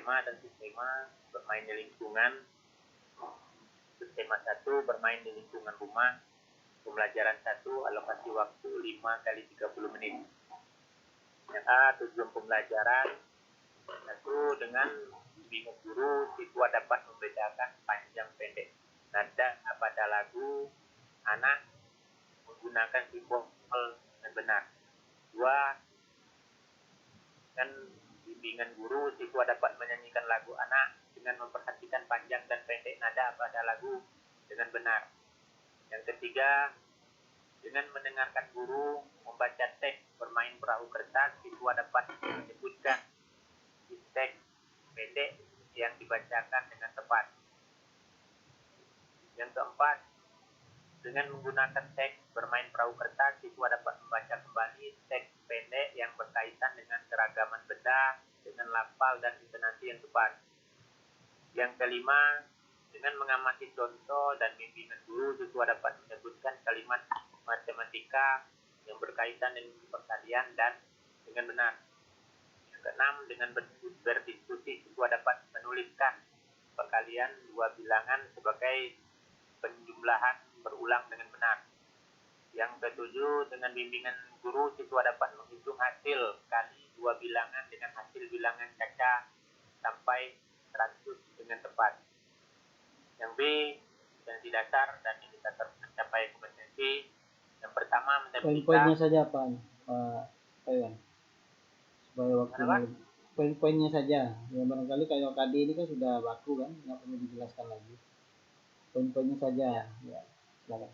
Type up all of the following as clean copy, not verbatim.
tema dan subtema bermain di lingkungan. Subtema 1 bermain di lingkungan rumah. Pembelajaran 1 alokasi waktu 5 kali 30 menit. Yang A, tujuan pembelajaran. 1. Dengan bimbingan guru, siswa dapat membedakan panjang pendek nada pada lagu. Anak menggunakan simbol dengan benar. 2. Dengan bimbingan guru, siswa dapat menyanyikan lagu anak dengan memperhatikan panjang dan pendek nada pada lagu dengan benar. Yang ketiga, dengan mendengarkan guru membaca teks bermain perahu kertas, siswa dapat menyebutkan teks pendek yang dibacakan dengan tepat. Yang keempat, dengan menggunakan teks bermain perahu kertas, siswa dapat membaca kembali teks pendek yang berkaitan dengan keragaman benda dengan lafal dan intonasi yang tepat. Yang kelima, dengan mengamati contoh dan bimbingan guru, siswa dapat menyebutkan kalimat matematika yang berkaitan dengan perkalian dan dengan benar. Yang keenam, dengan berdiskusi, siswa dapat menuliskan perkalian dua bilangan sebagai penjumlahan berulang dengan benar. Yang ketujuh, dengan bimbingan guru, siswa dapat menghitung hasil kali dua bilangan dengan hasil bilangan caca sampai 100 dengan tepat. Yang B, kompetensi dasar dan indikator mencapai kompetensi. Yang pertama, poin-poinnya saja Pak Iwan, supaya waktunya poin-poinnya saja. Ya barangkali kayak KD ini kan sudah baku kan, nggak perlu dijelaskan lagi. Poin-poinnya saja. Ya, silakan.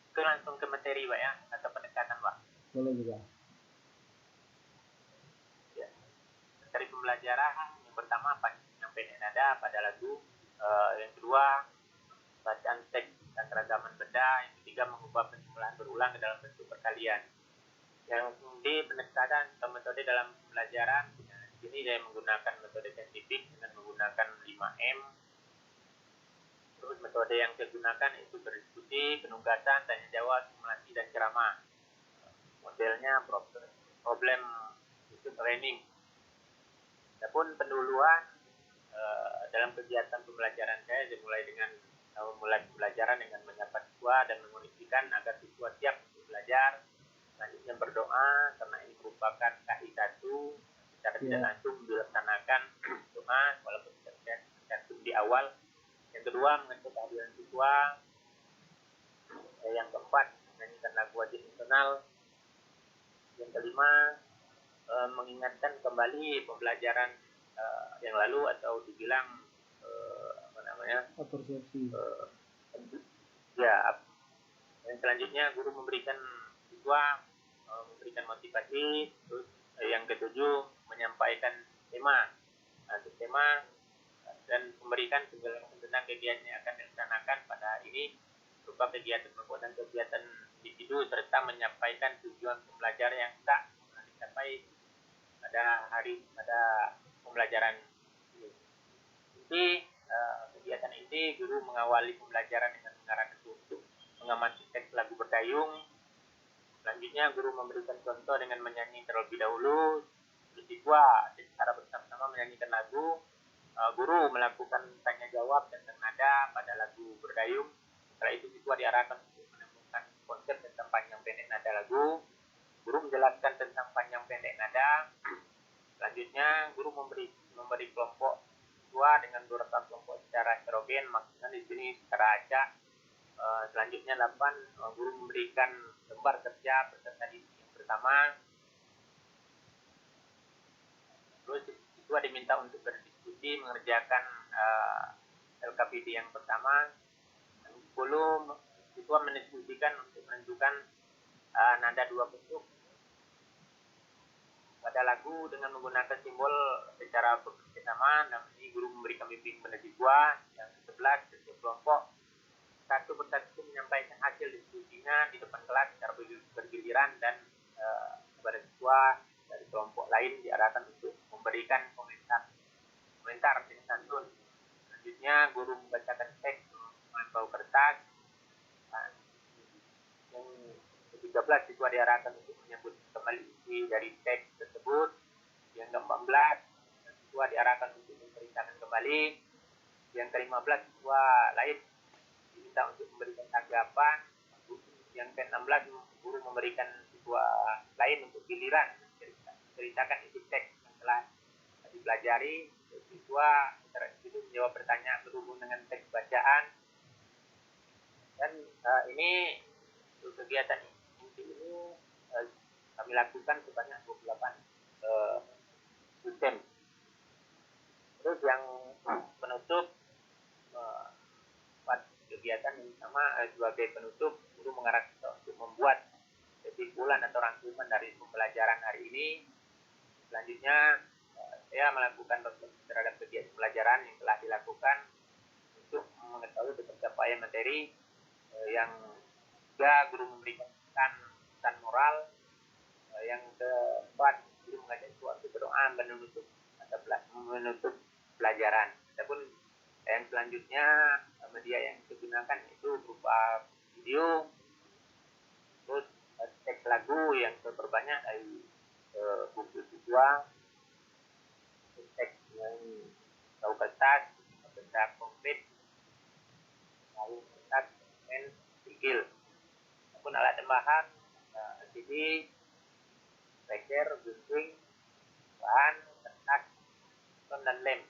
Itu langsung ke materi Pak ya, atau pendekatan Pak? Boleh juga. Ya. Materi pembelajaran yang pertama panjang pendek nada pada lagu. Yang kedua, bacaan teks dan keragaman benda. Yang ketiga, mengubah penjumlahan berulang ke dalam bentuk perkalian. Yang D, pendekatan atau metode dalam pembelajaran. Di sini saya menggunakan metode saintifik dengan menggunakan 5M. Terus metode yang saya gunakan itu berdiskusi, penugasan, tanya jawab, simulasi, dan ceramah. Modelnya problem itu training. Adapun pendahuluan dalam kegiatan pembelajaran saya dimulai dengan memulai pembelajaran dengan menyapa siswa dan mengunisikan agar siswa siap untuk belajar. Selanjutnya berdoa karena ini merupakan KI 1 secara tidak langsung dilaksanakan doa walaupun tidak langsung di awal. Yang kedua, mengecek kehadiran siswa. Yang keempat, menyanyikan lagu wajib nasional. Yang kelima, mengingatkan kembali pembelajaran yang lalu atau dibilang persepsi. Yang selanjutnya guru memberikan siswa memberikan motivasi. Terus yang ketujuh, menyampaikan tema dan memberikan penjelasan tentang kegiatan yang akan dilaksanakan pada hari ini berupa kegiatan perbuatan kegiatan individu serta menyampaikan tujuan pembelajaran yang tak dicapai pada pembelajaran ini. Jadi kegiatan ini guru mengawali pembelajaran dengan mengarahkan untuk mengamati teks lagu berdayung. Selanjutnya guru memberikan contoh dengan menyanyi terlebih dahulu. Siswa secara bersama-sama menyanyikan lagu. Guru melakukan tanya jawab tentang nada pada lagu berdayung. Setelah itu siswa diarahkan untuk menemukan konsep tentang panjang pendek nada lagu. Guru menjelaskan tentang panjang pendek nada. Selanjutnya guru memberi kelompok siswa dengan beberapa kelompok secara heterogen, maksudnya di sini secara acak. Selanjutnya 8, guru memberikan lembar kerja beserta diskusi yang pertama. Terus siswa diminta untuk berdiskusi mengerjakan LKPD yang pertama. 10, siswa mendiskusikan untuk menentukan nada dua bentuk pada lagu dengan menggunakan simbol secara bersama. Nah, ini guru memberikan bimbing pada siswa. Yang 11, setiap kelompok satu persatu menyampaikan hasil diskusinya di depan kelas secara bergiliran dan kepada siswa dari kelompok lain diarahkan untuk memberikan komentar dengan santun. Selanjutnya guru membacakan teks dengan bau kertas. Yang ke-13, siswa diarahkan untuk menyebut kembali isi dari teks tersebut. Yang ke-14 siswa diarahkan untuk menceritakan kembali. Yang ke-15 siswa lain diminta untuk memberikan tanggapan. Yang ke-16 guru memberikan siswa lain untuk giliran menceritakan isi teks yang telah dipelajari. Siswa itu menjawab pertanyaan berhubung dengan teks bacaan. Dan ini kegiatan ini kami lakukan sebanyak 28 sistem. Terus yang penutup kegiatan yang sama sebagai penutup, guru mengarahkan kita untuk membuat kesimpulan atau rangkuman dari pembelajaran hari ini. Selanjutnya saya melakukan refleksi terhadap kegiatan pelajaran yang telah dilakukan untuk mengetahui pencapaian materi. Yang ketiga, guru memberikan pesan moral. Yang keempat, guru mengajak siswa untuk berdoa menutup pelajaran. Adapun yang selanjutnya media yang digunakan itu berupa video, terus teks lagu yang terbanyak dari buku siswa, teks yang tahu kertas, benda konkret, lalu kertas, pen, sigil. Adapun alat tambahan CD, speaker, gunting, bahan, kertas, ton dan lem.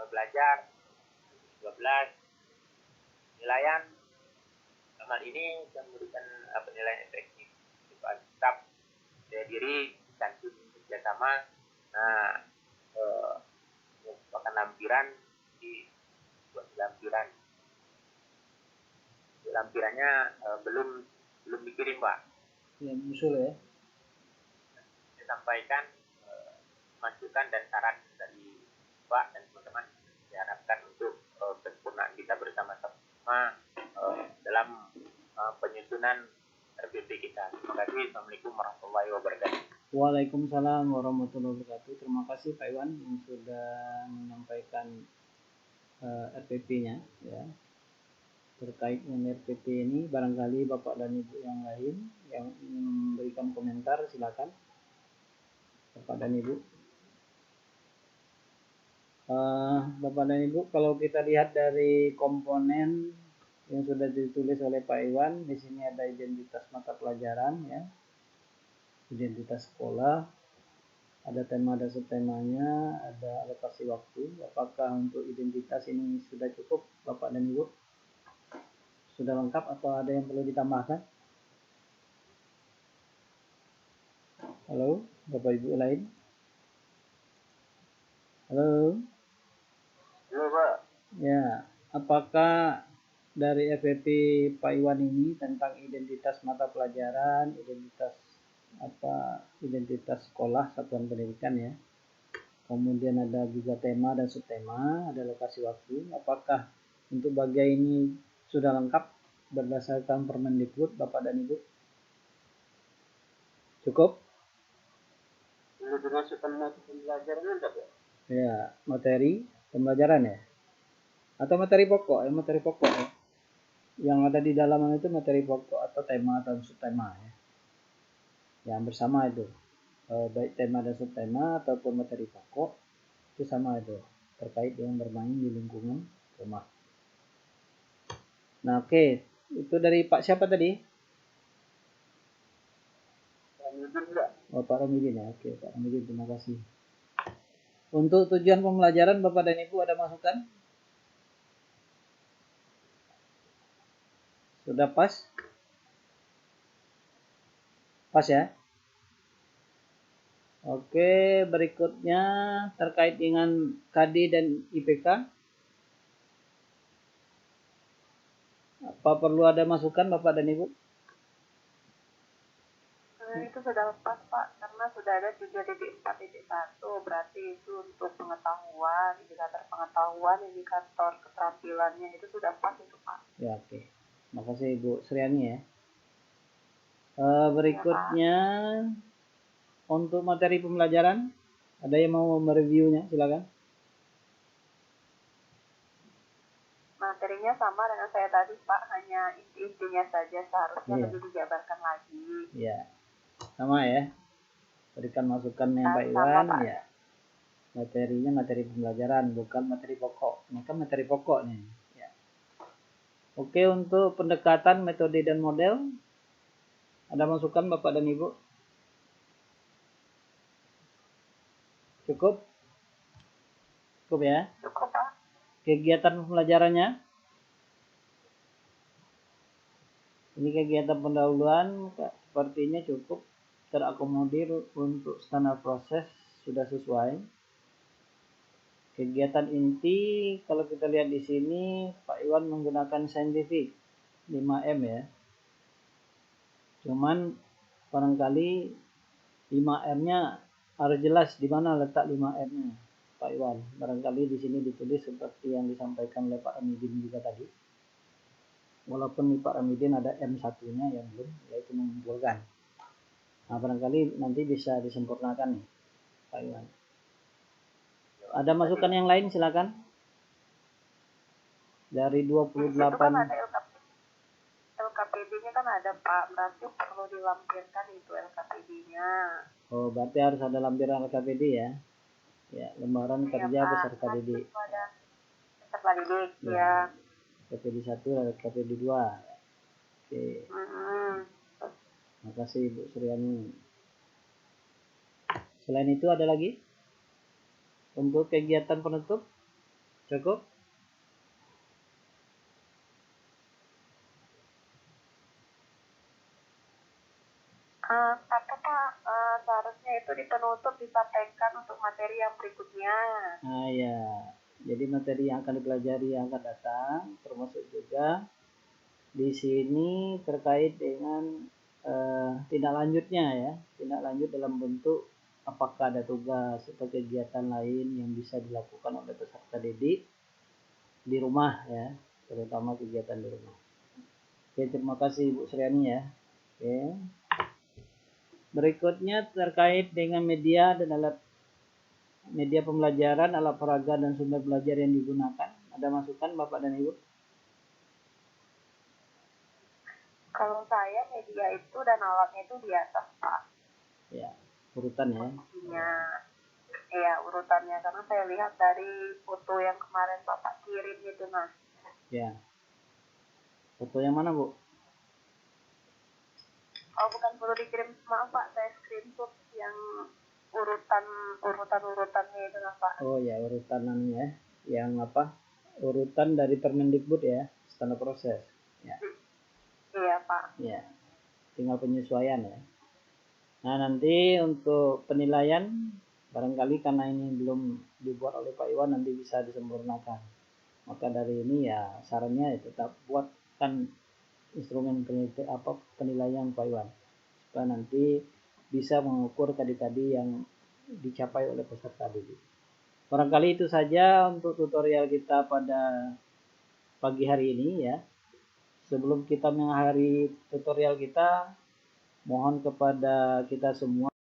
Belajar 12 penilaian. Dalam ini saya memberikan penilaian efektif berupa sikap, daya diri, dan kerjasama. Nah, merupakan lampiran di buat lampiran. Lampirannya belum dikirim, Pak. Ya, muncul ya. Saya sampaikan masukan dan saran dari Pak dan teman-teman. Diharapkan untuk kesempurnaan kita bersama-sama dalam penyusunan RPP kita. Terima kasih. Assalamualaikum warahmatullahi wabarakatuh. Waalaikumsalam warahmatullahi wabarakatuh. Terima kasih Pak Iwan yang sudah menyampaikan RPP-nya ya. Terkait dengan RPP ini, barangkali Bapak dan Ibu yang lain yang ingin memberikan komentar, silakan Bapak dan Ibu. Bapak dan Ibu, kalau kita lihat dari komponen yang sudah ditulis oleh Pak Iwan, di sini ada identitas mata pelajaran ya, identitas sekolah, ada tema dan subtemanya, ada alokasi waktu. Apakah untuk identitas ini sudah cukup Bapak dan Ibu? Sudah lengkap atau ada yang perlu ditambahkan? Halo, Bapak Ibu lain? Halo? Halo, Pak. Ya, apakah dari FPP Pak Iwan ini tentang identitas mata pelajaran, identitas sekolah satuan pendidikan ya. Kemudian ada juga tema dan subtema, ada lokasi waktu. Apakah untuk bagian ini sudah lengkap berdasarkan Permendikbud Bapak dan Ibu? Cukup? Perlu dimasukkan materi pembelajaran enggak, Pak? Ya, materi pembelajaran ya. Atau materi pokok ya. Yang ada di dalam itu materi pokok atau tema atau subtema ya. Yang bersama itu. Baik tema dan subtema ataupun materi pokok itu sama itu, terkait dengan bermain di lingkungan rumah. Nah, oke. Itu dari Pak siapa tadi? Oh, Pak Ramidin ya. Oke, Pak Ramidin, terima kasih. Untuk tujuan pembelajaran Bapak dan Ibu ada masukan? Sudah pas? Pas ya? Oke, berikutnya terkait dengan KD dan IPK. Apa perlu ada masukan Bapak dan Ibu? Itu sudah pas Pak, karena sudah ada 3.4.1, berarti itu untuk pengetahuan, indikator pengetahuan, indikator keterampilannya itu sudah pas itu Pak. Ya, oke. Makasih Ibu Sriani ya. Berikutnya ya, untuk materi pembelajaran, ada yang mau mereviewnya? Silakan. Materinya sama dengan saya tadi Pak, hanya inti-intinya saja, seharusnya lebih dijabarkan lagi. Iya, sama ya. Berikan masukan yang Pak Iwan ya. Materinya materi pembelajaran, bukan materi pokok. Ini kan materi pokok nih. Ya. Oke, untuk pendekatan, metode, dan model, ada masukan Bapak dan Ibu? Cukup? Cukup ya? Cukup, Pak. Kegiatan pembelajarannya? Ini kegiatan pendahuluan, sepertinya cukup terakomodir untuk standar proses, sudah sesuai. Kegiatan inti, kalau kita lihat di sini, Pak Iwan menggunakan saintifik 5M ya. Cuman barangkali 5M-nya harus jelas di mana letak 5M-nya, Pak Iwan. Barangkali di sini ditulis seperti yang disampaikan oleh Pak Ramidin juga tadi. Walaupun di Pak Ramidin ada M1-nya yang belum, yaitu mengumpulkan. Nah, barangkali nanti bisa disempurnakan nih, Pak Iwan. Ada masukan yang lain, silakan. Dari 28. Itu kan ada LKPD-nya kan ada, Pak. Berarti perlu dilampirkan itu LKPD-nya. Oh, berarti harus ada lampiran LKPD ya. Ya, lembaran kerja Pak. peserta didik. Peserta didik, ya. LKPD 1 dan LKPD 2. Oke. Terima kasih Ibu Suryani. Selain itu ada lagi? Untuk kegiatan penutup? Cukup? Apa Pak, seharusnya itu di penutup disampaikan untuk materi yang berikutnya. Nah ya, jadi materi yang akan dipelajari yang akan datang, termasuk juga di sini terkait dengan tindak lanjutnya ya, tindak lanjut dalam bentuk apakah ada tugas atau kegiatan lain yang bisa dilakukan oleh peserta didik di rumah ya, terutama kegiatan di rumah. Oke, terima kasih Ibu Suryani ya. Oke. Berikutnya terkait dengan media dan alat media pembelajaran, alat peraga dan sumber belajar yang digunakan. Ada masukan Bapak dan Ibu? Kalau saya media itu dan alatnya itu di atas, Pak. Ya, urutan ya. Iya, urutannya. Karena saya lihat dari foto yang kemarin Bapak kirim itu, Mas. Ya. Foto yang mana, Bu? Oh, bukan perlu dikirim, maaf Pak, saya screenshot yang urutannya itu, Pak. Oh ya, urutanannya yang apa? Urutan dari Permendikbud ya, standar proses. Ya. Iya, Pak. Ya. Tinggal penyesuaian ya. Nah, nanti untuk penilaian barangkali karena ini belum dibuat oleh Pak Iwan, nanti bisa disempurnakan. Maka dari ini ya sarannya ya tetap buatkan instrumen penilaian Pak Iwan supaya nanti bisa mengukur tadi yang dicapai oleh peserta didik. Barangkali itu saja untuk tutorial kita pada pagi hari ini ya. Sebelum kita mengakhiri tutorial kita, mohon kepada kita semua